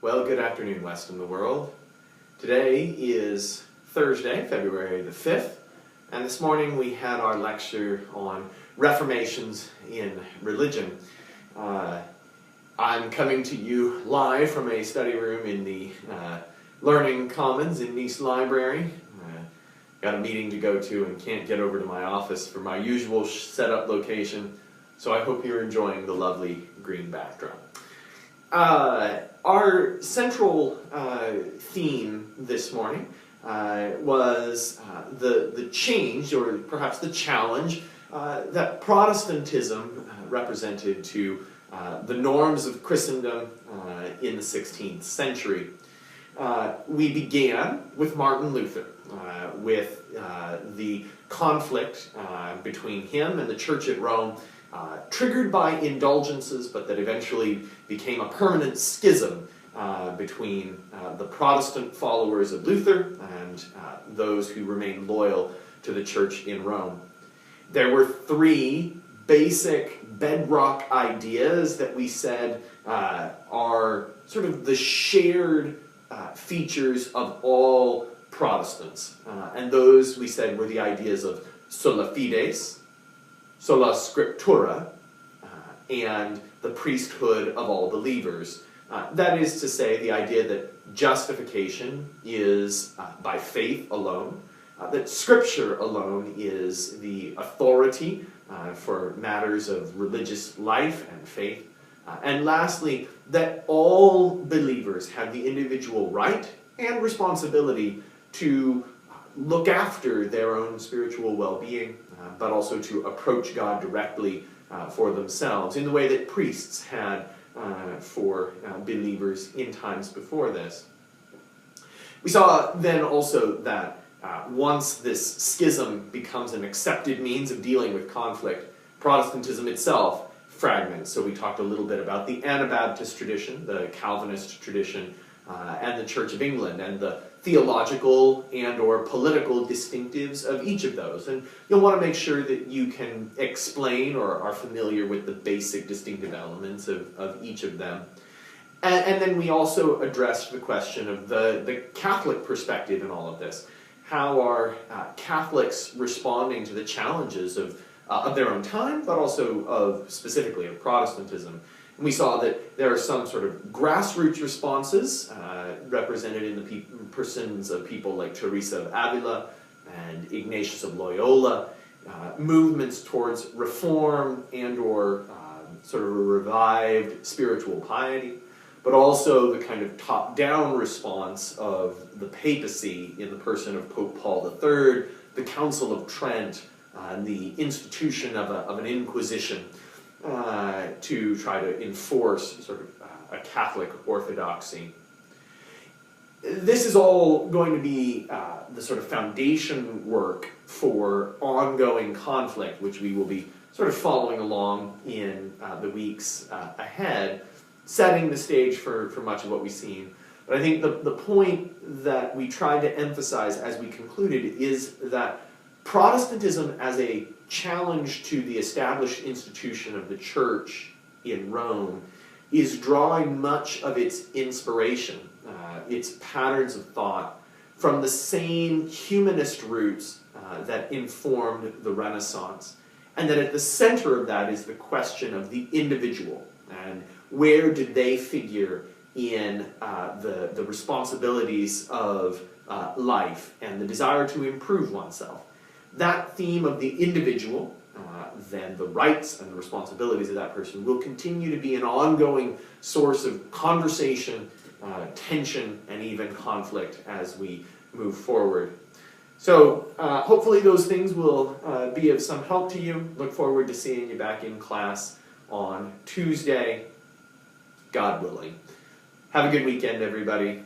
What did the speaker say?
Well, good afternoon, West and the world. Today is Thursday, February the 5th, and this morning we had our lecture on Reformations in religion. I'm coming to you live from a study room in the Learning Commons in Nice Library. Got a meeting to go to and can't get over to my office for my usual setup location, so I hope you're enjoying the lovely green backdrop. Our central theme this morning was the change, or perhaps the challenge, that Protestantism represented to the norms of Christendom in the 16th century. We began with Martin Luther, with the conflict between him and the Church at Rome, triggered by indulgences, but that eventually became a permanent schism between the Protestant followers of Luther and those who remained loyal to the Church in Rome. There were three basic bedrock ideas that we said are sort of the shared features of all Protestants. And those, we said, were the ideas of sola fides, sola scriptura, and the priesthood of all believers. That is to say, the idea that justification is by faith alone, that Scripture alone is the authority for matters of religious life and faith, and lastly, that all believers have the individual right and responsibility to look after their own spiritual well-being, but also to approach God directly for themselves in the way that priests had for believers in times before this. We saw then also that once this schism becomes an accepted means of dealing with conflict, Protestantism itself fragments. So we talked a little bit about the Anabaptist tradition, the Calvinist tradition, and the Church of England, and the theological and or political distinctives of each of those. And you'll want to make sure that you can explain or are familiar with the basic distinctive elements of each of them. And then we also addressed the question of the Catholic perspective in all of this. How are Catholics responding to the challenges of their own time, but also specifically of Protestantism? And we saw that there are some sort of grassroots responses represented in the persons of people like Teresa of Avila and Ignatius of Loyola, movements towards reform and or sort of a revived spiritual piety, but also the kind of top-down response of the papacy in the person of Pope Paul III, the Council of Trent, and the institution of an inquisition to try to enforce sort of a Catholic orthodoxy. This is all going to be the sort of foundation work for ongoing conflict, which we will be sort of following along in the weeks ahead, setting the stage for much of what we've seen. But I think the point that we tried to emphasize as we concluded is that Protestantism as a challenge to the established institution of the Church in Rome is drawing much of its inspiration, its patterns of thought, from the same humanist roots that informed the Renaissance. And that at the center of that is the question of the individual, and where did they figure in the responsibilities of life and the desire to improve oneself. That theme of the individual, then the rights and the responsibilities of that person, will continue to be an ongoing source of conversation, tension, and even conflict as we move forward. So hopefully those things will be of some help to you. Look forward to seeing you back in class on Tuesday, God willing. Have a good weekend, everybody.